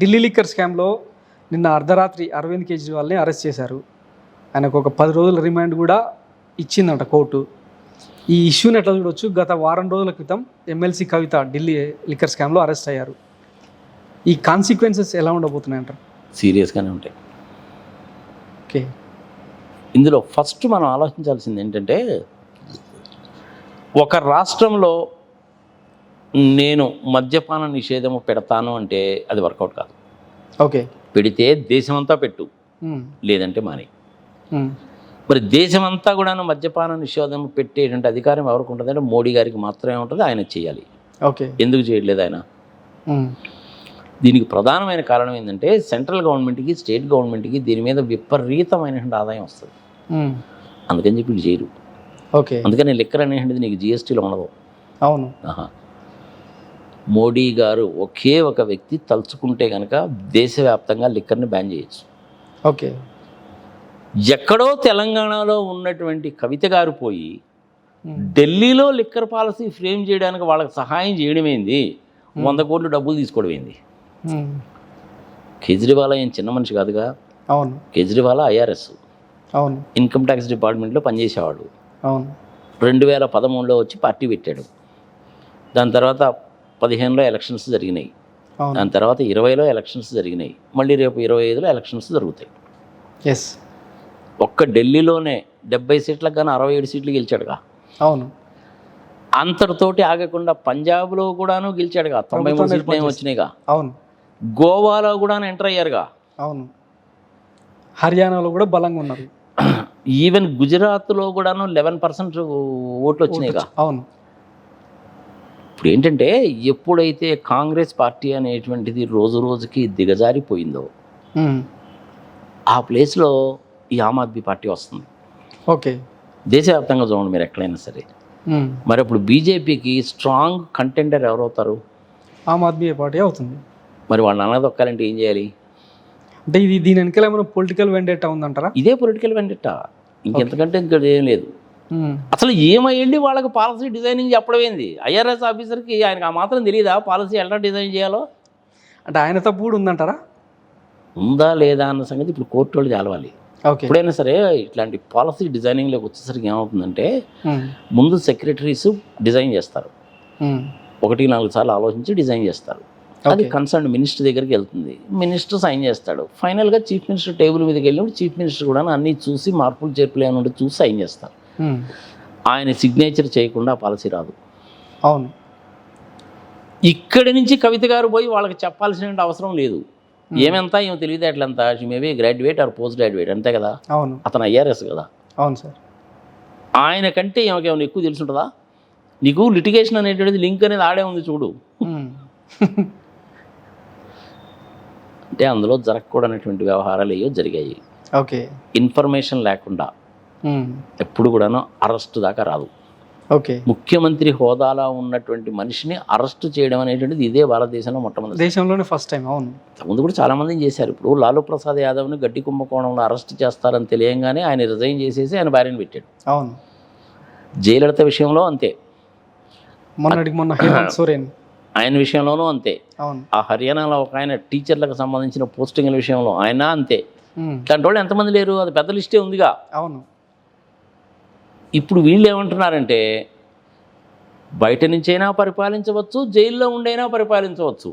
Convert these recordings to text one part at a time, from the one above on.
Delhi liquor స్కామ్లో నిన్న అర్ధరాత్రి అరవింద్ కేజ్రీవాల్ని అరెస్ట్ చేశారు. ఆయనకు ఒక 10 రోజుల రిమాండ్ కూడా ఇచ్చిందంట కోర్టు. ఈ ఇష్యూని ఎట్లా చూడొచ్చు? గత వారం రోజుల క్రితం ఎమ్మెల్సీ కవిత ఢిల్లీ లిక్కర్ స్కామ్లో అరెస్ట్ అయ్యారు. ఈ కాన్సిక్వెన్సెస్ ఎలా ఉండబోతున్నాయంటారు? సీరియస్గానే ఉంటాయి. ఓకే, ఇందులో ఫస్ట్ మనం ఆలోచించాల్సింది ఏంటంటే, ఒక రాష్ట్రంలో నేను మద్యపాన నిషేధము పెడతాను అంటే అది వర్కౌట్ కాదు. ఓకే, పెడితే దేశమంతా పెట్టు, లేదంటే మాని. మరి దేశమంతా కూడాను మద్యపాన నిషేధం పెట్టేటువంటి అధికారం ఎవరికి ఉంటుంది అంటే మోడీ గారికి మాత్రమే ఉంటుంది. ఆయన చేయాలి. ఓకే, ఎందుకు చేయట్లేదు ఆయన? దీనికి ప్రధానమైన కారణం ఏంటంటే సెంట్రల్ గవర్నమెంట్కి, స్టేట్ గవర్నమెంట్కి దీని మీద విపరీతమైనటువంటి ఆదాయం వస్తుంది. అందుకని చెప్పి వీళ్ళు చేయరు. ఓకే, అందుకని లిక్కర్ అనేటువంటిది నీకు జిఎస్టీలో ఉండదు. అవును. మోడీ గారు ఒకే ఒక వ్యక్తి తలుచుకుంటే కనుక దేశవ్యాప్తంగా లిక్కర్ని బ్యాన్ చేయొచ్చు. ఓకే, ఎక్కడో తెలంగాణలో ఉన్నటువంటి కవిత గారు పోయి ఢిల్లీలో లిక్కర్ పాలసీ ఫ్రేమ్ చేయడానికి వాళ్ళకి సహాయం చేయడమేంది, 100 కోట్లు డబ్బులు తీసుకోవడం ఏంది? కేజ్రీవాల్ ఏం చిన్న మనిషి కాదుగా. అవును. కేజ్రీవాల్ ఐఆర్ఎస్, అవును, ఇన్కమ్ ట్యాక్స్ డిపార్ట్మెంట్లో పనిచేసేవాడు. అవును. 2013లో వచ్చి పార్టీ పెట్టాడు. దాని తర్వాత 15లో ఎలక్షన్స్ జరిగినాయి. దాని తర్వాత 20లో ఎలక్షన్స్ జరిగినాయి. మళ్ళీ రేపు 25లో ఎలక్షన్స్ జరుగుతాయి. ఎస్. ఒక్క ఢిల్లీలోనే 70 సీట్లకు కానీ 67 సీట్లు గెలిచాడుగా. అవును. అంతటితోటి ఆగకుండా పంజాబ్లో కూడాను గెలిచాడుగా, 93 సీట్లు ఏమి వచ్చినాయిగా. అవును. గోవాలో కూడా ఎంటర్ అయ్యారుగా. అవును. హర్యానాలో కూడా బలంగా ఉన్నారు. ఈవెన్ గుజరాత్లో కూడాను 11% ఓట్లు వచ్చినాయిగా. అవును. ఇప్పుడు ఏంటంటే, ఎప్పుడైతే కాంగ్రెస్ పార్టీ అనేటువంటిది రోజు రోజుకి దిగజారిపోయిందో ఆ ప్లేస్లో ఈ ఆమ్ ఆద్మీ పార్టీ వస్తుంది. ఓకే, దేశవ్యాప్తంగా చూడండి మీరు ఎక్కడైనా సరే. మరి ఇప్పుడు బీజేపీకి strong contender ఎవరవుతారు? Aam Aadmi party అవుతుంది. మరి వాళ్ళని అనదొక్కాలంటే ఏం చేయాలి? అంటే ఇది దీని వెనకాల ఏమైనా పొలిటికల్ వెండేటా ఉందంటారా? ఇదే పొలిటికల్ వెండేటా, ఇంకెంతకంటే ఇంకోటి ఏం లేదు. అసలు ఏమయ్యండి వాళ్ళకి పాలసీ డిజైనింగ్ చెప్పడం ఏంది? ఐఆర్ఎస్ ఆఫీసర్కి ఆయనకు ఆ మాత్రం తెలియదా పాలసీ ఎలా డిజైన్ చేయాలో? అంటే ఆయన తప్పు కూడా ఉందంటారా? ఉందా లేదా అన్న సంగతి ఇప్పుడు కోర్టు వాళ్ళు తెలవాలి. ఎప్పుడైనా సరే ఇట్లాంటి పాలసీ డిజైనింగ్లోకి వచ్చేసరికి ఏమవుతుందంటే, ముందు సెక్రటరీస్ డిజైన్ చేస్తారు, 1-4 సార్లు ఆలోచించి డిజైన్ చేస్తారు. అది కన్సర్న్ మినిస్టర్ దగ్గరికి వెళ్తుంది, మినిస్టర్ సైన్ చేస్తాడు. ఫైనల్గా చీఫ్ మినిస్టర్ టేబుల్ మీదకి వెళ్ళినప్పుడు చీఫ్ మినిస్టర్ కూడా అన్నీ చూసి మార్పులు చేర్పులు ఏమైనా చూసి సైన్ చేస్తారు. ఆయన సిగ్నేచర్ చేయకుండా పాలసీ రాదు. అవును. ఇక్కడి నుంచి కవిత గారు పోయి వాళ్ళకి చెప్పాల్సిన అవసరం లేదు. ఏమెంత ఏమో తెలియదు ఎట్లంతా, maybe graduate or post graduate అంతే కదా. అవును. అతను ఐఆర్ఎస్ కదా. అవును సార్. ఆయన కంటే ఏమైనా ఎక్కువ తెలుసుంటుందా? నీకు లిటిగేషన్ అనేటువంటిది లింక్ అనేది ఆడే ఉంది చూడు. అంటే అందులో జరగకూడనటువంటి వ్యవహారాలు ఏవో జరిగాయి. ఓకే. ఇన్ఫర్మేషన్ లేకుండా ఎప్పుడు కూడాను అరెస్ట్ దాకా రాదు. ఓకే. ముఖ్యమంత్రి హోదాలో ఉన్నటువంటి మనిషిని అరెస్ట్ చేయడం అనేటువంటిది ఇదే భారతదేశంలో మొట్టమొదటి, దేశంలోనే ఫస్ట్ టైం. అవును. ముందు కూడా చాలామంది చేశారు. ఇప్పుడు లాలూ ప్రసాద్ యాదవ్ని గడ్డి కుంభకోణంలో అరెస్ట్ చేస్తారని తెలియంగానే ఆయన రిజైన్ చేసేసి ఆయన భార్యను పెట్టాడు. అవును. జయలలిత విషయంలో అంతే, మొన్న హేమంత్ సోరెన్ ఆయన విషయంలోనూ అంతే. అవును. ఆ హర్యానాలో ఒక ఆయన టీచర్లకు సంబంధించిన పోస్టింగ్ల విషయంలో ఆయన అంతే. ఇట్లాంటి వాళ్ళు ఎంతమంది లేరు? అది పెద్ద లిస్టే ఉందిగా. అవును. ఇప్పుడు వీళ్ళు ఏమంటున్నారంటే, బయట నుంచైనా పరిపాలించవచ్చు, జైల్లో ఉండైనా పరిపాలించవచ్చు.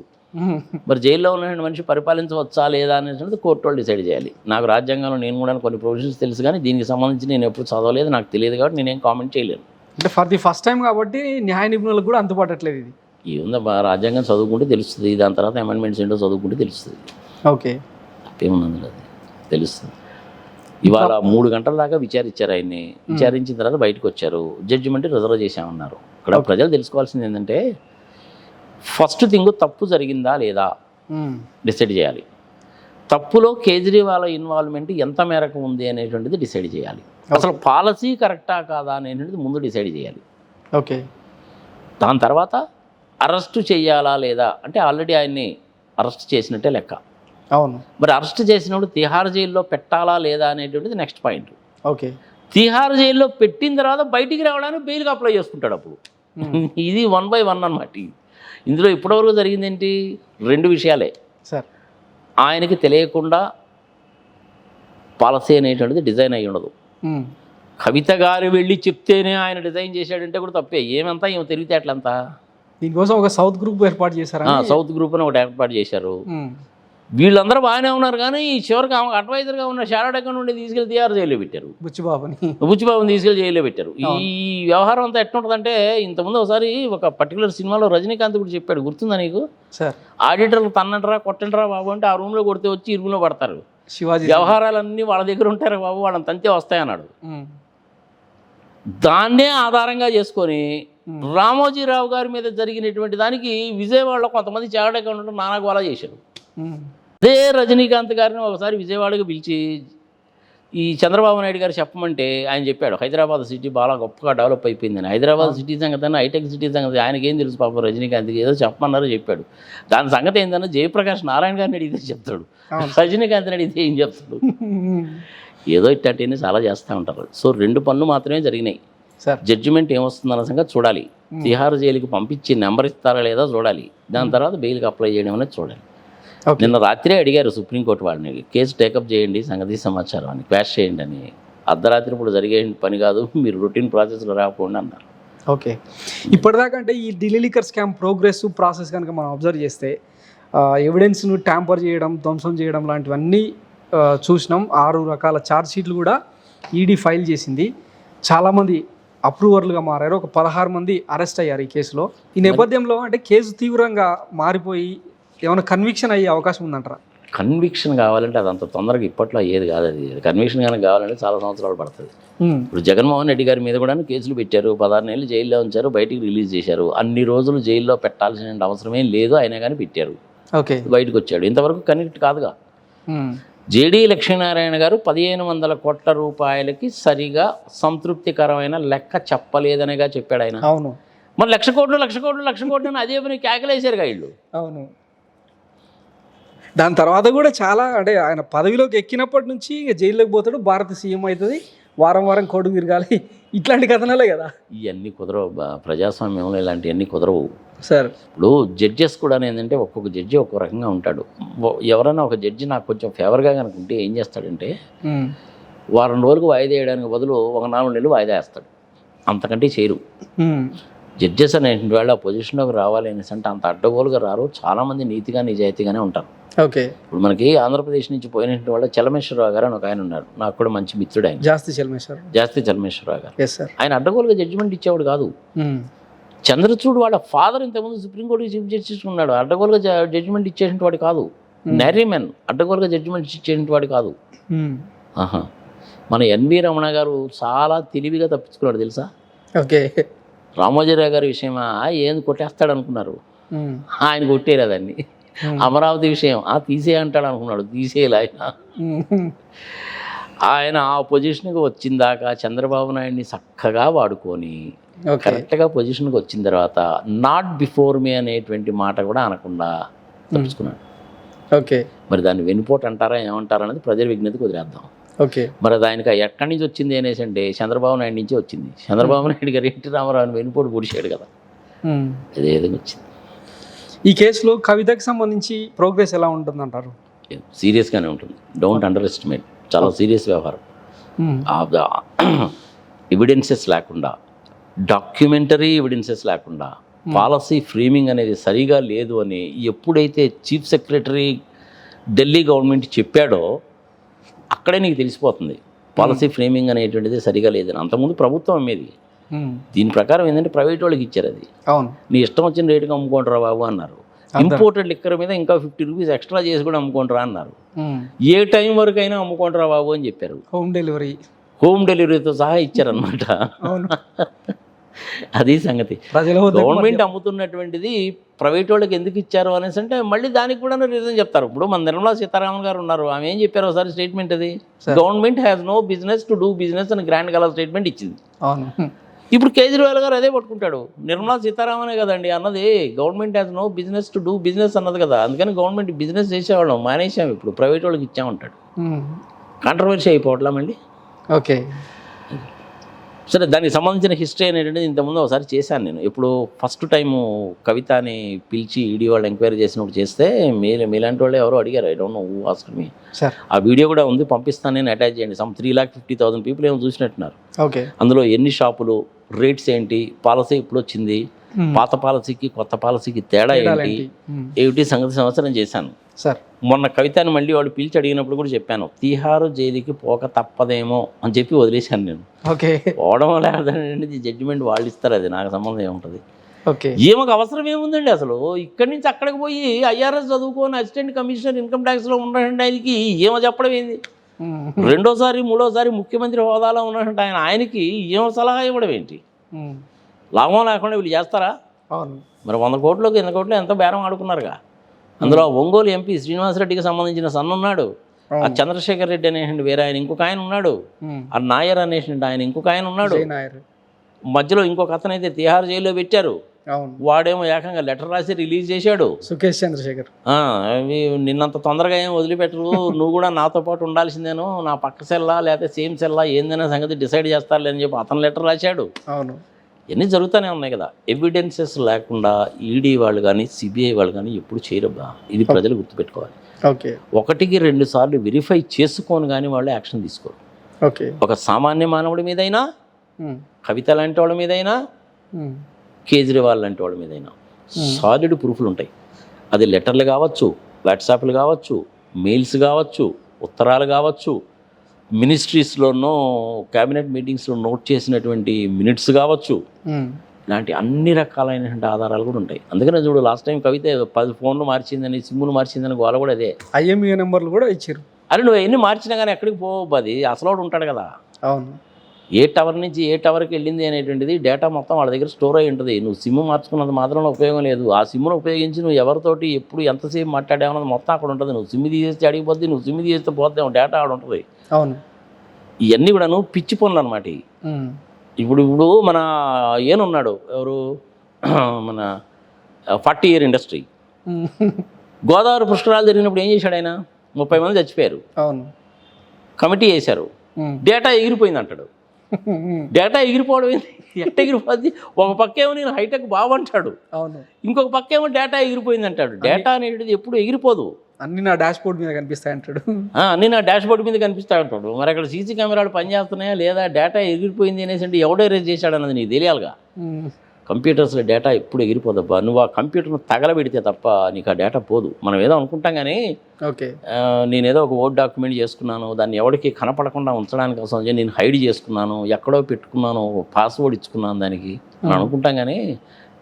మరి జైల్లో ఉన్న మనిషి పరిపాలించవచ్చా లేదా అనేటువంటిది కోర్టు వాళ్ళు డిసైడ్ చేయాలి. నాకు రాజ్యాంగంలో నేను కూడా కొన్ని ప్రొవిజన్స్ తెలుసు, కానీ దీనికి సంబంధించి నేను ఎప్పుడు చదవలేదు, నాకు తెలియదు కాబట్టి నేనేం కామెంట్ చేయలేను. అంటే ఫర్ ది ఫస్ట్ టైం కాబట్టి న్యాయ నిపుణులకు కూడా అందుబాటట్లేదు ఇది. ఏముందా, రాజ్యాంగం చదువుకుంటే తెలుస్తుంది, దాని తర్వాత అమెండ్మెంట్స్ ఏంటో చదువుకుంటే తెలుస్తుంది. ఓకే. తప్పేమున్నది, అది తెలుస్తుంది. ఇవాళ 3 గంటల దాకా విచారించారు ఆయన్ని. విచారించిన తర్వాత బయటకు వచ్చారు, జడ్జిమెంట్ రిజర్వ్ చేశామన్నారు. ఇక్కడ ప్రజలు తెలుసుకోవాల్సింది ఏంటంటే, ఫస్ట్ థింగ్ తప్పు జరిగిందా లేదా డిసైడ్ చేయాలి. తప్పులో కేజ్రీవాల్ ఇన్వాల్వ్మెంట్ ఎంత మేరకు ఉంది అనేటువంటిది డిసైడ్ చేయాలి. అసలు పాలసీ కరెక్టా కాదా అనేటువంటిది ముందు డిసైడ్ చేయాలి. ఓకే. దాని తర్వాత అరెస్టు చేయాలా లేదా అంటే ఆల్రెడీ ఆయన్ని అరెస్ట్ చేసినట్టే లెక్క. అవును. మరి అరెస్ట్ చేసినప్పుడు తిహార్ జైల్లో పెట్టాలా లేదా అనేటువంటిది నెక్స్ట్ పాయింట్. ఓకే. తిహార్ జైల్లో పెట్టిన తర్వాత బయటికి రావడానికి బెయిల్కి అప్లై చేసుకుంటాడు అప్పుడు. ఇది 1 by 1 అన్నమాట. ఇందులో ఇప్పటివరకు జరిగింది ఏంటి? 2 విషయాలే. సార్, ఆయనకి తెలియకుండా పాలసీ అనేటువంటిది డిజైన్ అయ్యి ఉండదు. కవిత గారు వెళ్ళి చెప్తేనే ఆయన డిజైన్ చేశాడంటే కూడా తప్పే. ఏమంతా ఏమో తెలివితేటలంతా. దీనికోసం ఒక సౌత్ గ్రూప్ ఏర్పాటు చేశారు. సౌత్ గ్రూప్ అని ఒకటి ఏర్పాటు చేశారు. వీళ్ళందరూ బాగానే ఉన్నారు, కానీ చివరికి ఆమె అడ్వైజర్గా ఉన్న షాడో అకౌంట్ నుండి తీసుకెళ్లి తీఆర్ జైల్లో పెట్టారు. బుచ్చిబాబుని తీసుకెళ్లి జైల్లో పెట్టారు. ఈ వ్యవహారం అంతా ఎట్లుంటుందంటే, ఇంతకుముందు ఒకసారి ఒక పర్టికులర్ సినిమాలో రజనీకాంత్ కూడా చెప్పాడు, గుర్తుందా నీకు? ఆడిటర్లు తన్నంటరా కొట్టంటరా బాబు అంటే ఆ రూమ్లో కొడితే వచ్చి ఇరుగులో పడతారు. వ్యవహారాలన్నీ వాళ్ళ దగ్గర ఉంటారు బాబు, వాళ్ళని తంతే వస్తాయన్నాడు. దాన్నే ఆధారంగా చేసుకొని రామోజీరావు గారి మీద జరిగినటువంటి దానికి విజయవాడలో కొంతమంది షాడో అకౌంట్ నానా గోలా చేశారు. అదే రజనీకాంత్ గారిని ఒకసారి విజయవాడకి పిలిచి ఈ చంద్రబాబు నాయుడు గారు చెప్పమంటే ఆయన చెప్పాడు, హైదరాబాద్ సిటీ బాగా గొప్పగా డెవలప్ అయిపోయిందని. హైదరాబాద్ సిటీ సంగతి హైటెక్ సిటీ సంగతి ఆయనకేం తెలుసు పాపం, రజనీకాంత్కి ఏదో చెప్పమన్నారో చెప్పాడు. దాని సంగతి ఏంటన్నా జయప్రకాష్ నారాయణ గారిని అడిగితే చెప్తాడు, రజనీకాంత్ని అడిగితే ఏం చెప్తాడు. ఏదో ఇట్టని చాలా చేస్తూ ఉంటారు. సో 2 పనులు మాత్రమే జరిగినాయి. జడ్జిమెంట్ ఏమొస్తుందన్న సంగతి చూడాలి. తిహార్ జైలుకి పంపించి నెంబర్ ఇస్తారా లేదా చూడాలి. దాని తర్వాత బెయిల్కి అప్లై చేయడం అనేది చూడాలి. నిన్న రాత్రే అడిగారు సుప్రీంకోర్టు వాళ్ళని, కేసు టేకప్ చేయండి, సంగతి సమాచారం అని, క్వాష్ చేయండి అని. అర్ధరాత్రి ఇప్పుడు జరిగే పని కాదు, మీరు రొటీన్ ప్రాసెస్లో రాకుండా అన్నారు. ఓకే, ఇప్పటిదాకా అంటే ఈ Delhi liquor scam progress process కనుక మనం అబ్జర్వ్ చేస్తే ఎవిడెన్స్ను ట్యాంపర్ చేయడం, ధ్వంసం చేయడం లాంటివన్నీ చూసినాం. 6 రకాల ఛార్జ్ షీట్లు కూడా ఈడీ ఫైల్ చేసింది. చాలామంది అప్రూవర్లుగా మారారు. ఒక 16 మంది అరెస్ట్ అయ్యారు ఈ కేసులో. ఈ నేపథ్యంలో అంటే కేసు తీవ్రంగా మారిపోయి ఏమైనా కన్విక్షన్ అయ్యే అవకాశం ఉందంటారా? కన్విక్షన్ కావాలంటే అది అంత తొందరగా ఇప్పట్లో అయ్యేది కాదు. అది కన్విక్షన్ కానీ కావాలంటే చాలా సంవత్సరాలు పడుతుంది. ఇప్పుడు జగన్మోహన్ రెడ్డి గారి మీద కూడా కేసులు పెట్టారు, 16 నెలలు జైల్లో ఉంచారు, బయటికి రిలీజ్ చేశారు. అన్ని రోజులు జైల్లో పెట్టాల్సిన అవసరమేం లేదు, అయినా కానీ పెట్టారు. ఓకే, బయటకు వచ్చాడు. ఇంతవరకు కనెక్ట్ కాదుగా. జేడీ లక్ష్మీనారాయణ గారు 1500 కోట్ల రూపాయలకి సరిగా సంతృప్తికరమైన లెక్క చెప్పలేదనేగా చెప్పాడు ఆయన. అవును, మరి 1,00,000 కోట్లు అని అదే పని కేకలేసారుగా వీళ్ళు. అవును, దాని తర్వాత కూడా చాలా అంటే ఆయన పదవిలోకి ఎక్కినప్పటి నుంచి ఇక జైల్లోకి పోతాడు, భారత సీఎం అవుతుంది, వారం కోడు తిరగాలి, ఇట్లాంటి కథనాలే కదా. ఇవన్నీ కుదరవు ప్రజాస్వామ్యంలో, ఇలాంటివన్నీ కుదరవు సార్. ఇప్పుడు జడ్జెస్ కూడా ఏంటంటే ఒక్కొక్క జడ్జి ఒక్కొక్క రకంగా ఉంటాడు. ఎవరైనా ఒక జడ్జి నాకు కొంచెం ఫేవర్గా కనుక ఉంటే ఏం చేస్తాడంటే, వారం రోజులకు వాయిదా వేయడానికి బదులు ఒక 4 నెలలు వాయిదా వేస్తాడు, అంతకంటే చేయరు. జడ్జెస్ అనేటువంటి వాళ్ళు ఆ పొజిషన్లోకి రావాలి అనేసి అంటే అంత అడ్డగోలుగా రారు. చాలామంది నీతిగా నిజాయితీగానే ఉంటారు. ఓకే, ఇప్పుడు మనకి ఆంధ్రప్రదేశ్ నుంచి పోయినటువంటి వాళ్ళు చలమేశ్వరరావు గారు అని ఒక ఆయన ఉన్నారు, నాకు కూడా మంచి మిత్రుడు ఆయన, జాస్తి చలమేశ్వరరావు గారు. ఆయన అడ్డగోలుగా జడ్జిమెంట్ ఇచ్చేవాడు కాదు. చంద్రచూడ్ వాళ్ళ ఫాదర్ ఇంతకుముందు సుప్రీంకోర్టుకి చీఫ్ జస్టిస్ ఉన్నాడు, అడ్డగోలుగా జడ్జిమెంట్ ఇచ్చేటువంటి వాడు కాదు. నరీమెన్ అడ్డగోలుగా జడ్జిమెంట్ ఇచ్చేటువంటి వాడు కాదు. మన ఎన్వి రమణ గారు చాలా తెలివిగా తప్పించుకున్నాడు తెలుసా. ఓకే, రామోజీరావు గారి విషయమా ఏంది కొట్టేస్తాడు అనుకున్నారు, ఆయన కొట్టేలేదాన్ని. అమరావతి విషయం తీసే అంటాడు అనుకున్నాడు, తీసేయాలి ఆయన ఆ పొజిషన్కి వచ్చిందాకా చంద్రబాబు నాయుడిని చక్కగా వాడుకొని కరెక్ట్గా పొజిషన్కి వచ్చిన తర్వాత నాట్ బిఫోర్ మీ అనేటువంటి మాట కూడా అనకుండా తప్పించుకున్నాడు. ఓకే, మరి దాన్ని వెనుపోటు అంటారా ఏమంటారా అనేది ప్రజల విజ్ఞతకు వదిలేద్దాం. ఓకే, మరి దానికి ఎక్కడి నుంచి వచ్చింది అనేసి అంటే చంద్రబాబు నాయుడు నుంచి వచ్చింది. చంద్రబాబు నాయుడు గారు ఎన్టీ రామారావుని వెనుపోటు పొడిచాడు కదా, అదే విధంగా వచ్చింది. ఈ కేసులో కవితకు సంబంధించి ప్రోగ్రెస్ ఎలా ఉంటుందంటారు? సీరియస్గానే ఉంటుంది, డోంట్ అండర్ ఎస్టిమేట్. చాలా సీరియస్ వ్యవహారం. ఎవిడెన్సెస్ లేకుండా, డాక్యుమెంటరీ ఎవిడెన్సెస్ లేకుండా, పాలసీ ఫ్రేమింగ్ అనేది సరిగా లేదు అని ఎప్పుడైతే చీఫ్ సెక్రటరీ ఢిల్లీ గవర్నమెంట్ చెప్పాడో అక్కడే నీకు తెలిసిపోతుంది పాలసీ ఫ్రేమింగ్ అనేటువంటిది సరిగా లేదని. అంతకుముందు ప్రభుత్వం అమ్మేది, దీని ప్రకారం ఏంటంటే ప్రైవేట్ వాళ్ళకి ఇచ్చారు. అది నీ ఇష్టం వచ్చిన రేటుగా అమ్ముకుంటారా బాబు అన్నారు. ఇంపోర్టెడ్ లిక్కర్ మీద ఇంకా 50 రూపీస్ ఎక్స్ట్రా చేసి కూడా అమ్ముకుంటారా అన్నారు. ఏ టైం వరకు అయినా అమ్ముకుంటారా బాబు అని చెప్పారు. హోమ్ డెలివరీతో సహా ఇచ్చారనమాట. అది సంగతి. గవర్నమెంట్ అమ్ముతున్నటువంటిది ప్రైవేట్ వాళ్ళకి ఎందుకు ఇచ్చారు అనేసి అంటే మళ్ళీ దానికి కూడా రీజన్ చెప్తారు. ఇప్పుడు మన నిర్మలా సీతారామన్ గారు ఉన్నారు, ఆమె ఏం చెప్పారు ఒకసారి స్టేట్మెంట్, అది government has no business to do business అని గ్రాండ్ కలర్ స్టేట్మెంట్ ఇచ్చింది. ఇప్పుడు కేజ్రీవాల్ గారు అదే పట్టుకుంటాడు. నిర్మలా సీతారామనే కదండి అన్నది, government has no business to do business అన్నది కదా, అందుకని గవర్నమెంట్ బిజినెస్ చేసేవాళ్ళం మానేసాం, ఇప్పుడు ప్రైవేట్ వాళ్ళకి ఇచ్చామంటాడు. కాంట్రవర్సీ అయిపోవట్లా మళ్ళీ. ఓకే, సరే, దానికి సంబంధించిన హిస్టరీ అనేటువంటిది ఇంతకుముందు ఒకసారి చేశాను నేను. ఇప్పుడు ఫస్ట్ టైము కవితని పిలిచి ఈడీ వాళ్ళు ఎంక్వైరీ చేసినప్పుడు చేస్తే మీలాంటి వాళ్ళు ఎవరో అడిగారు, I don't know who asked me. ఆ వీడియో కూడా ఉంది, పంపిస్తాను నేను, అటాచ్ చేయండి. 3,50,000 పీపుల్ ఏమో చూసినట్టున్నారు. ఓకే. అందులో ఎన్ని షాపులు, రేట్స్ ఏంటి, పాలసీ ఎప్పుడు వచ్చింది, పాత పాలసీకి కొత్త పాలసీకి తేడా ఏంటి, ఏమిటి సంగతి సంవత్సరం చేశాను సార్. మొన్న కవితని మళ్ళీ వాళ్ళు పిలిచి అడిగినప్పుడు కూడా చెప్పాను, తీహారు జైలుకి పోక తప్పదేమో అని చెప్పి వదిలేశాను నేను. ఓకే. పోవడం లేదండి, జడ్జిమెంట్ వాళ్ళు ఇస్తారు, అది నాకు సంబంధం ఏముంటుంది. ఓకే. ఏమొక అవసరం ఏముందండి అసలు, ఇక్కడి నుంచి అక్కడికి పోయి ఐఆర్ఎస్ చదువుకొని అసిస్టెంట్ కమిషనర్ ఇన్కమ్ ట్యాక్స్లో ఉండండి, ఆయనకి ఏమో చెప్పడం ఏంది, రెండోసారి మూడోసారి ముఖ్యమంత్రి హోదాలో ఉన్నట్టు ఆయనకి ఏమో సలహా ఇవ్వడం ఏంటి, లాభం లేకుండా వీళ్ళు చేస్తారా? మరి 100 కోట్లకి 100 కోట్లు ఎంతో బేరం ఆడుకున్నారుగా. అందులో ఒంగోలు ఎంపీ శ్రీనివాసరెడ్డికి సంబంధించిన సన్ ఉన్నాడు, ఆ చంద్రశేఖర్ రెడ్డి అనేటువంటి వేరే ఆయన ఇంకొక ఆయన ఉన్నాడు, ఆ నాయర్ అనేటువంటి ఆయన ఇంకొక ఆయన ఉన్నాడు, మధ్యలో ఇంకొక అతనైతే తిహార్ జైల్లో పెట్టారు, వాడేమో ఏకంగా లెటర్ రాసి రిలీజ్ చేశాడు, సుకేష్ చంద్రశేఖర్. నిన్నంత తొందరగా ఏం వదిలిపెట్టరు, నువ్వు కూడా నాతో పాటు ఉండాల్సిందేను, నా పక్క సెల్లా లేకపోతే సేమ్ సెల్లా ఏందనే సంగతి డిసైడ్ చేస్తారులే అని చెప్పి అతను లెటర్ రాశాడు. అవును, ఇవన్నీ జరుగుతూనే ఉన్నాయి కదా. ఎవిడెన్సెస్ లేకుండా ఈడీ వాళ్ళు కానీ సిబిఐ వాళ్ళు కానీ ఎప్పుడు చేయరబ్బా, ఇది ప్రజలు గుర్తుపెట్టుకోవాలి. ఓకే. 1-2 సార్లు వెరిఫై చేసుకొని కానీ వాళ్ళు యాక్షన్ తీసుకోరు. ఓకే. ఒక సామాన్య మానవుడి మీదైనా, కవిత లాంటి వాళ్ళ మీదైనా, కేజ్రీవాల్ లాంటి వాళ్ళ మీదైనా సాలిడ్ ప్రూఫ్లు ఉంటాయి. అది లెటర్లు కావచ్చు, వాట్సాప్లు కావచ్చు, మెయిల్స్ కావచ్చు, ఉత్తరాలు కావచ్చు, మినిస్ట్రీస్లోనో క్యాబినెట్ మీటింగ్స్లో నోట్ చేసినటువంటి మినిట్స్ కావచ్చు, ఇలాంటి అన్ని రకాలైనటువంటి ఆధారాలు కూడా ఉంటాయి. అందుకనే చూడు, లాస్ట్ టైం కవిత 10 ఫోన్లు మార్చిందని, సిమ్ములు మార్చిందని గోల కూడా అదే. IMEI నెంబర్లు కూడా ఇచ్చారు. అరే నువ్వు ఎన్ని మార్చినా కానీ ఎక్కడికి పోవు, అది అసలు ఉంటాడు కదా. అవును. ఏ టవర్ నుంచి ఏ టవర్కి వెళ్ళింది అనేటువంటిది డేటా మొత్తం వాళ్ళ దగ్గర స్టోర్ అయి ఉంటుంది. నువ్వు సిమ్ మార్చుకున్నది మాత్రంలో ఉపయోగం లేదు. ఆ సిమ్ను ఉపయోగించి నువ్వు ఎవరితోటి ఎప్పుడు ఎంతసేపు మాట్లాడామన్నది మొత్తం అక్కడ ఉంటుంది. నువ్వు సిమ్ తీసేస్తే అడిగిపోద్ది, నువ్వు సిమ్ తీసేస్తే పోతే డేటా ఆడ ఉంటుంది. అవును. ఇవన్నీ కూడా నువ్వు పిచ్చి పనులు అనమాట. ఇప్పుడు మన ఏనున్నాడు ఎవరు, మన 40 year ఇండస్ట్రీ, గోదావరి పుష్కరాలు జరిగినప్పుడు ఏం చేశాడు ఆయన, 30 మంది చచ్చిపోయారు. అవును. కమిటీ వేశారు, డేటా ఎగిరిపోయింది అంటాడు. డేటా ఎగిరిపోవడం ఏంటి, ఎట్ట ఎగిరిపోద్ది? ఒక పక్కేమో నేను హైటెక్ బాగుంటాడు, అవును, ఇంకొక పక్కేమో డేటా ఎగిరిపోయింది అంటాడు. డేటా అనేది ఎప్పుడు ఎగిరిపోదు, అన్ని నా డాష్ బోర్డ్ మీద కనిపిస్తాయి అంటాడు. అన్నీ నా డాష్ బోర్డ్ మీద కనిపిస్తాయి అంటాడు. మరి అక్కడ సీసీ కెమెరాలు పనిచేస్తున్నాయా లేదా, డేటా ఎగిరిపోయింది అనేసి అంటే ఎవడో రేజ్ చేశాడు అన్నది నీకు తెలియాలిగా. కంప్యూటర్స్లో డేటా ఎప్పుడు ఎగిరిపోదబ్బా, నువ్వు ఆ కంప్యూటర్ను తగలబెడితే తప్ప నీకు ఆ డేటా పోదు. మనం ఏదో అనుకుంటాం కానీ, ఓకే నేనేదో ఒక వర్డ్ డాక్యుమెంట్ చేసుకున్నాను, దాన్ని ఎవరికి కనపడకుండా ఉంచడానికి కోసం నేను హైడ్ చేసుకున్నాను, ఎక్కడో పెట్టుకున్నాను, పాస్వర్డ్ ఇచ్చుకున్నాను దానికి అని అనుకుంటాం కానీ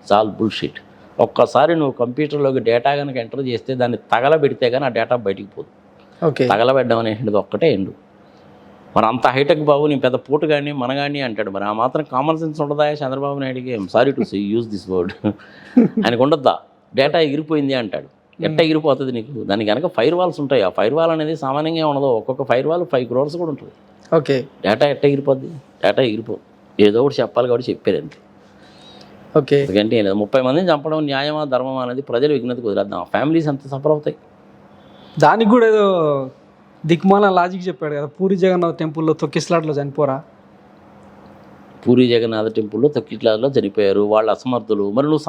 చాలు బుల్షిట్. ఒక్కసారి నువ్వు కంప్యూటర్లోకి డేటా కనుక ఎంటర్ చేస్తే దాన్ని తగలబెడితే కానీ ఆ డేటా బయటికి పోదు. ఓకే. తగలబెట్టడం అనేటువంటిది ఒక్కటే ఎండు. మరి అంత హైటెక్ బాబు నీ పెద్ద పూట కానీ మనగాని అంటాడు. మరి ఆ మాత్రం కామన్ సెన్స్ ఉండదా చంద్రబాబు నాయుడికి? I'm sorry to use this word. ఆయనకు ఉండద్దా? డేటా ఎగిరిపోయింది అంటాడు. ఎట్ట ఎగిరిపోతుంది నీకు? దానికి కనుక ఫైర్ వాల్స్ ఉంటాయి. ఆ ఫైర్ వాల్ అనేది సామాన్యంగా ఉండదు. ఒక్కొక్క ఫైర్ వాల్ 5 crores కూడా ఉంటుంది. ఓకే. డేటా ఎట్ట ఎగిరిపోద్ది? డేటా ఎగిరిపోదు. ఏదో ఒకటి చెప్పాలి కాబట్టి చెప్పారు అంతే. ఓకే. ఎందుకంటే 30 మందిని చంపడం న్యాయమా ధర్మమా అనేది ప్రజల విజ్ఞతకు వదిలేద్దాం. ఫ్యామిలీస్ అంత సఫర్ అవుతాయి. దానికి కూడా ఏదో దిక్మాల లాజిక్ చెప్పాడు కదా, పూరి జగన్నాథ్ టెంపుల్లో తొక్కిస్లాట్లో చనిపోరా. పూరి జగన్నాథ్ టెంపుల్లో తొక్కిట్లాట్లో చనిపోయారు వాళ్ళు అసమర్థులు. మరి నువ్వు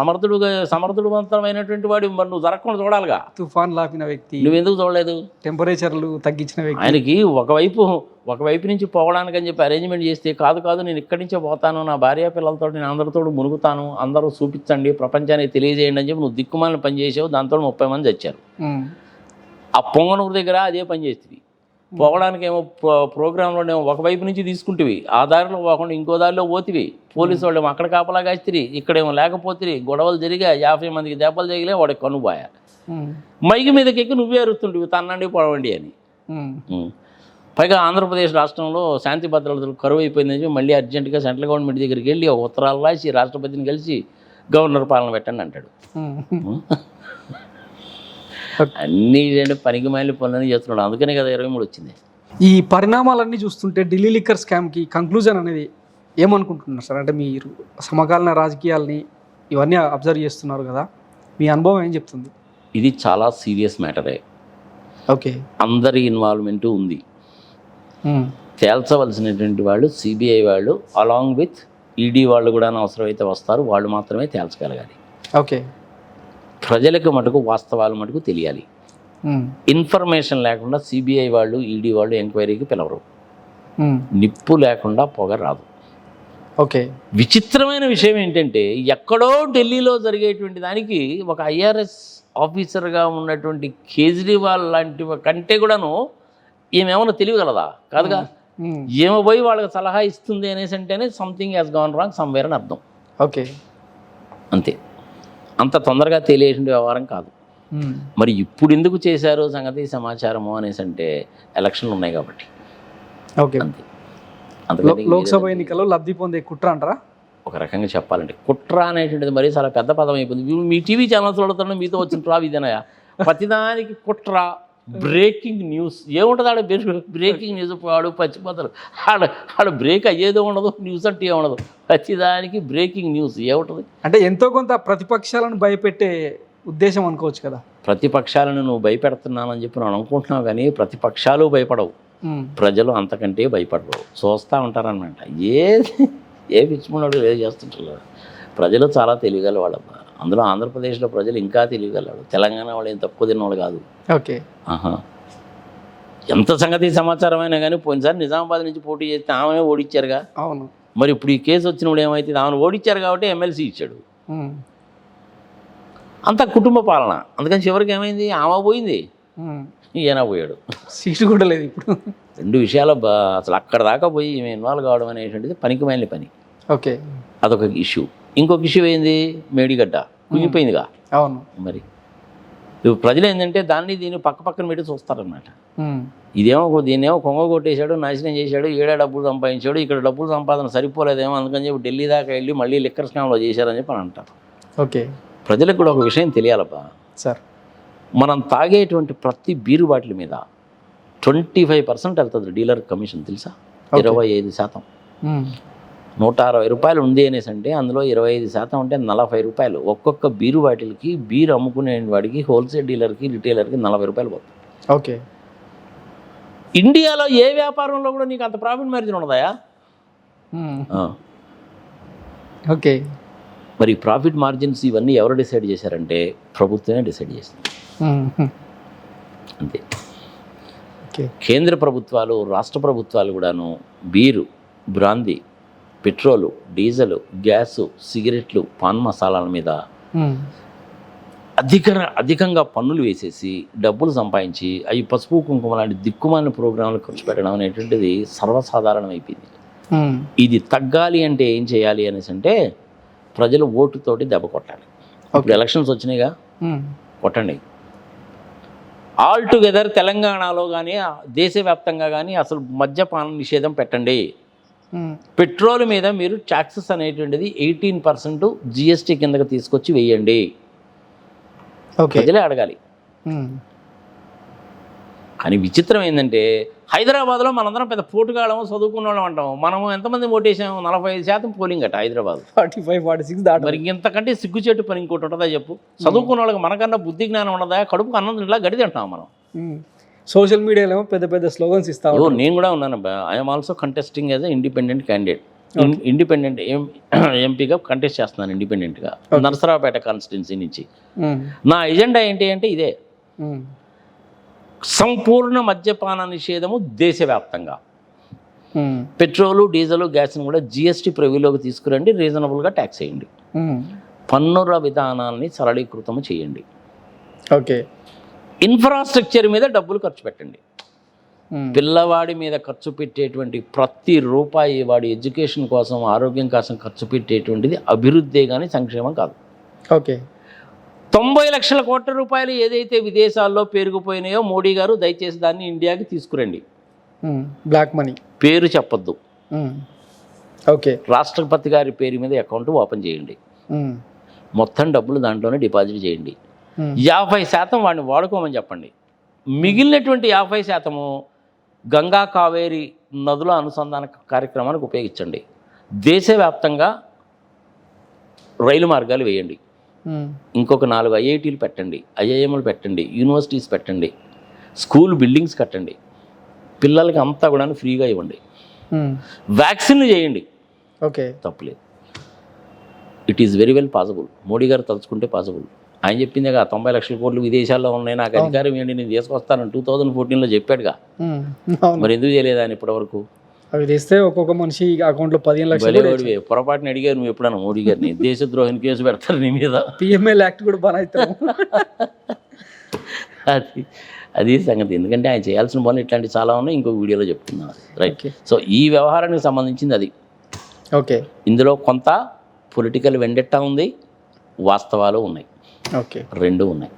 సమర్థవంతమైనటువంటి వాడు, మరి నువ్వు జరగకుండా చూడాలిగా. తుఫాన్ లాపిన వ్యక్తి నువ్వెందుకు చూడలేదు? టెంపరేచర్లు తగ్గించిన వ్యక్తి. ఆయనకి ఒకవైపు నుంచి పోవడానికి అని చెప్పి అరేంజ్మెంట్ చేస్తే, కాదు నేను ఇక్కడి నుంచే పోతాను, నా భార్య పిల్లలతో నేను అందరితో మునుగుతాను, అందరూ చూపించండి, ప్రపంచానికి తెలియజేయండి అని చెప్పి నువ్వు దిక్కుమాలను పని చేసావు. దాంతో 30 మంది చచ్చారు. ఆ పొంగనూరు దగ్గర అదే పని చేస్తుంది. పోవడానికేమో ప్రోగ్రాంలోనేమో ఒకవైపు నుంచి తీసుకుంటేవి, ఆ దారిలో పోకుండా ఇంకో దారిలో పోతివి. పోలీసు వాళ్ళు అక్కడ కాపలా కాస్తిరి, ఇక్కడేమో లేకపోతే గొడవలు జరిగా 50 మందికి దెబ్బలు తగిలే, వాడికి కనుబాయ. మైకి మీదకి ఎక్కి నువ్వే అరుస్తుంటివి తన్నండి పొడవండి అని. పైగా ఆంధ్రప్రదేశ్ రాష్ట్రంలో శాంతి భద్రతలు కరువు అయిపోయిందని మళ్ళీ అర్జెంటుగా సెంట్రల్ గవర్నమెంట్ దగ్గరికి వెళ్ళి ఉత్తరాలు రాసి రాష్ట్రపతిని కలిసి గవర్నర్ పాలన పెట్టండి అంటాడు. అన్ని పనికి మాలి పనులని చేస్తున్నాడు. అందుకనే కదా 23 వచ్చింది. ఈ పరిణామాలన్నీ చూస్తుంటే ఢిల్లీ లిక్కర్ స్కామ్కి కంక్లూజన్ అనేది ఏమనుకుంటున్నారు సార్? అంటే మీరు సమకాలీన రాజకీయాల్ని ఇవన్నీ అబ్జర్వ్ చేస్తున్నారు కదా, మీ అనుభవం ఏం చెప్తుంది? ఇది చాలా సీరియస్ మ్యాటరే. ఓకే. అందరి ఇన్వాల్వ్మెంటు ఉంది. తేల్చవలసినటువంటి వాళ్ళు సిబిఐ వాళ్ళు అలాంగ్ విత్ ఈడీ వాళ్ళు కూడా అవసరమైతే వస్తారు, వాళ్ళు మాత్రమే తేల్చగలగాలి. ఓకే. ప్రజలకు మటుకు వాస్తవాలు మటుకు తెలియాలి. ఇన్ఫర్మేషన్ లేకుండా సిబిఐ వాళ్ళు ఈడీ వాళ్ళు ఎంక్వైరీకి పిలవరు. నిప్పు లేకుండా పొగ రాదు. ఓకే. విచిత్రమైన విషయం ఏంటంటే ఎక్కడో ఢిల్లీలో జరిగేటువంటి దానికి ఒక ఐఆర్ఎస్ ఆఫీసర్గా ఉన్నటువంటి కేజ్రీవాల్ లాంటి కంటే కూడాను ఏమేమన్నా తెలియగలదా? కాదుగా. ఏమో పోయి వాళ్ళకి సలహా ఇస్తుంది అనేసి అంటేనే something has gone wrong somewhere అని అర్థం. ఓకే. అంతే. అంత తొందరగా తెలియేటువంటి వ్యవహారం కాదు. మరి ఇప్పుడు ఎందుకు చేశారు సంగతి సమాచారము అనేసి అంటే ఎలక్షన్లు ఉన్నాయి కాబట్టి. ఓకే. లోక్సభ ఎన్నికల్లో లబ్ధి పొందే కుట్ర అంటారా? ఒక రకంగా చెప్పాలంటే కుట్ర అనేటువంటిది మరి చాలా పెద్ద పదం అయిపోయింది. మీ టీవీ ఛానల్స్ వాడుతున్నా మీతో వచ్చిన ట్రా ఇదేనాయా ప్రతిదానికి కుట్ర, బ్రేకింగ్ న్యూస్ ఏముంటుంది ఆడ? బ్రేకింగ్ న్యూస్ వాడు పచ్చిపోతారు. ఆడ బ్రేక్ అయ్యేదో ఉండదు, న్యూస్ అంటే ఏముండదు. ప్రతిదానికి బ్రేకింగ్ న్యూస్ ఏముంటుంది అంటే ఎంతో కొంత ప్రతిపక్షాలను భయపెట్టే ఉద్దేశం అనుకోవచ్చు కదా. ప్రతిపక్షాలను నువ్వు భయపెడుతున్నానని చెప్పి నువ్వు అనుకుంటున్నావు, కానీ ప్రతిపక్షాలు భయపడవు, ప్రజలు అంతకంటే భయపడరు, చూస్తూ ఉంటారనమాట. ఏ పిచ్చిమున్నాడు ఏది చేస్తుంటారు. ప్రజలు చాలా తెలియగల వాళ్ళమ్మా. అందులో ఆంధ్రప్రదేశ్లో ప్రజలు ఇంకా తెలియగలవాడు. తెలంగాణ వాళ్ళు ఏం తక్కువ తిన్నవాళ్ళు కాదు. ఓకే. ఎంత సంగతి సమాచారం అయినా కానీ పోయినసారి నిజామాబాద్ నుంచి పోటీ చేస్తే ఆమె ఓడిచ్చారుగా. అవును. మరి ఇప్పుడు ఈ కేసు వచ్చినప్పుడు ఏమైతే ఆమెను ఓడిచ్చారు కాబట్టి ఎమ్మెల్సీ ఇచ్చాడు. అంత కుటుంబ పాలన. అందుకని చివరికి ఏమైంది? ఆమె పోయింది, ఈయన పోయాడు. సీటు కూడా లేదు ఇప్పుడు. రెండు విషయాలు అసలు అక్కడ దాకా పోయి ఈమె ఇన్వాల్వ్ కావడం అనేటువంటిది పనికిమాలిన పని. ఓకే. అదొక ఇష్యూ. ఇంకొక ఇష్యూ ఏంది? మేడిగడ్డ కుంగిపోయిందిగా. అవును. మరి ఇప్పుడు ప్రజలు ఏంటంటే దీన్ని పక్కన పెట్టి చూస్తారనమాట. దీన్నేమో కొంగ కొట్టేశాడు, నాశనం చేశాడు, ఏడా డబ్బులు సంపాదించాడు, ఇక్కడ డబ్బులు సంపాదన సరిపోలేదేమో అందుకని చెప్పి ఢిల్లీ దాకా వెళ్ళి మళ్ళీ లిక్కర్ స్కామ్లో చేశారని చెప్పి అని అంటారు. ఓకే. ప్రజలకు కూడా ఒక విషయం తెలియాలబ్బా సార్. మనం తాగేటువంటి ప్రతి బీరు బాటిల్ మీద 25% వెళ్తుంది డీలర్ కమిషన్, తెలుసా? 25%. 160 రూపాయలు ఉంది అనేసి అంటే అందులో 25% అంటే 40 రూపాయలు. ఒక్కొక్క బీరు బాటిల్కి బీరు అమ్ముకునే వాడికి హోల్సేల్ డీలర్కి రిటైలర్కి 40 రూపాయలు పోతుంది. ఓకే. ఇండియాలో ఏ వ్యాపారంలో కూడా నీకు అంత ప్రాఫిట్ మార్జిన్ ఉండదాయా? ఓకే. మరి ప్రాఫిట్ మార్జిన్స్ ఇవన్నీ ఎవరు డిసైడ్ చేశారంటే ప్రభుత్వమే డిసైడ్ చేసింది. అంతే. కేంద్ర ప్రభుత్వాలు, రాష్ట్ర ప్రభుత్వాలు కూడాను beer, brandy, petrol, diesel, gas, సిగరెట్లు, పాన్ మసాలాల మీద అధికంగా పన్నులు వేసేసి డబ్బులు సంపాదించి అవి పసుపు కుంకుమ లాంటి దిక్కుమాలిన ప్రోగ్రాంలు ఖర్చు పెట్టడం అనేటువంటిది సర్వసాధారణం అయిపోయింది. ఇది తగ్గాలి అంటే ఏం చేయాలి అనేసి అంటే ప్రజలు ఓటుతోటి దెబ్బ కొట్టాలి. ఇప్పుడు ఎలక్షన్స్ వచ్చినాయిగా, కొట్టండి. ఆల్ టుగెదర్ తెలంగాణలో కానీ దేశవ్యాప్తంగా కానీ అసలు మద్యపాన నిషేధం పెట్టండి. పెట్రోల్ మీద మీరు ట్యాక్సెస్ అనేటువంటిది 18% జిఎస్టీ కిందకి తీసుకొచ్చి వేయండి. ప్రజలే అడగాలి. కానీ విచిత్రం ఏంటంటే హైదరాబాద్లో మనందరం పెద్ద పోటుగాళ్ళము, చదువుకున్న వాళ్ళం అంటాము. మనము ఎంతమంది ఓటేసాము? 45% పోలింగ్ అట హైదరాబాద్. 45-46 దాటి. మరి ఇంతకంటే సిగ్గుచేటు పని ఇంకోటి ఉంటుందా చెప్పు? చదువుకున్న వాళ్ళకి మనకన్నా బుద్ధి జ్ఞానం ఉండదా? కడుపుకు అన్నం ఇలా గడి తింటాం మనం. సోషల్ మీడియాలో పెద్ద పెద్ద స్లోగన్స్ ఇస్తాము. నేను కూడా ఉన్నాను. I'm also contesting as independent candidate. Independent ఎంపీగా కంటెస్ట్ చేస్తున్నాను ఇండిపెండెంట్గా నరసరావుపేట కాన్స్టిట్యున్సీ నుంచి. నా ఎజెండా ఏంటి అంటే ఇదే, సంపూర్ణ మద్యపాన నిషేధము దేశవ్యాప్తంగా. పెట్రోలు, డీజిల్, గ్యాస్ని కూడా జిఎస్టీ ప్రివ్యూలోకి తీసుకురండి, రీజనబుల్గా ట్యాక్స్ వేయండి, పన్నుల విధానాన్ని సరళీకృతము చేయండి. ఓకే. ఇన్ఫ్రాస్ట్రక్చర్ మీద డబ్బులు ఖర్చు పెట్టండి. పిల్లవాడి మీద ఖర్చు పెట్టేటువంటి ప్రతి రూపాయి వాడి ఎడ్యుకేషన్ కోసం, ఆరోగ్యం కోసం ఖర్చు పెట్టేటువంటిది అభివృద్ధి కానీ సంక్షేమం కాదు. ఓకే. 90 లక్షల కోట్ల రూపాయలు ఏదైతే విదేశాల్లో పేరుకుపోయినాయో మోడీ గారు దయచేసి దాన్ని ఇండియాకి తీసుకురండి. బ్లాక్ మనీ పేరు చెప్పొద్దు. ఓకే. రాష్ట్రపతి గారి పేరు మీద అకౌంట్ ఓపెన్ చేయండి. మొత్తం డబ్బులు దాంట్లోనే డిపాజిట్ చేయండి. 50% వాడిని వాడుకోమని చెప్పండి. మిగిలినటువంటి 50% గంగా, కావేరి నదుల అనుసంధాన కార్యక్రమానికి ఉపయోగించండి. దేశవ్యాప్తంగా రైలు మార్గాలు వేయండి. ఇంకొక 4 ఐఐటీలు పెట్టండి, ఐఐఎంలు పెట్టండి, యూనివర్సిటీస్ పెట్టండి, స్కూల్ బిల్డింగ్స్ కట్టండి, పిల్లలకి అంతా కూడా ఫ్రీగా ఇవ్వండి. వ్యాక్సిన్లు చేయండి, ఓకే. తప్పులేదు. It is very well possible. Modi గారు తలుచుకుంటే పాసిబుల్. ఆయన చెప్పిందే 90 లక్షల కోట్లు విదేశాల్లో ఉన్నాయి, నాకు అధికారం ఏంటి, నేను తీసుకొస్తానని 2014లో చెప్పాడుగా. మరి ఎందుకు చేయలేదు ఆయన ఇప్పటివరకు? అవి తెస్తే ఒక్కొక్క మనిషి అకౌంట్లో 15 లక్షలు. పొరపాటుని అడిగారు నువ్వు ఎప్పుడన్నా మోడీ గారిని, దేశద్రోహిని కేసు పెడతారు నీ మీద. పిఎంఎల్ యాక్ట్ కూడా బనాయిస్తాం. అది సంగతి. ఎందుకంటే ఆయన చేయాల్సిన పనులు ఇట్లాంటివి చాలా ఉన్నాయి, ఇంకొక వీడియోలో చెప్తున్నాను. రైట్. సో ఈ వ్యవహారానికి సంబంధించింది అది. ఓకే. ఇందులో కొంత పొలిటికల్ వెండెట్టా ఉంది, వాస్తవాలు ఉన్నాయి, ఓకే, రెండు ఉన్నాయి.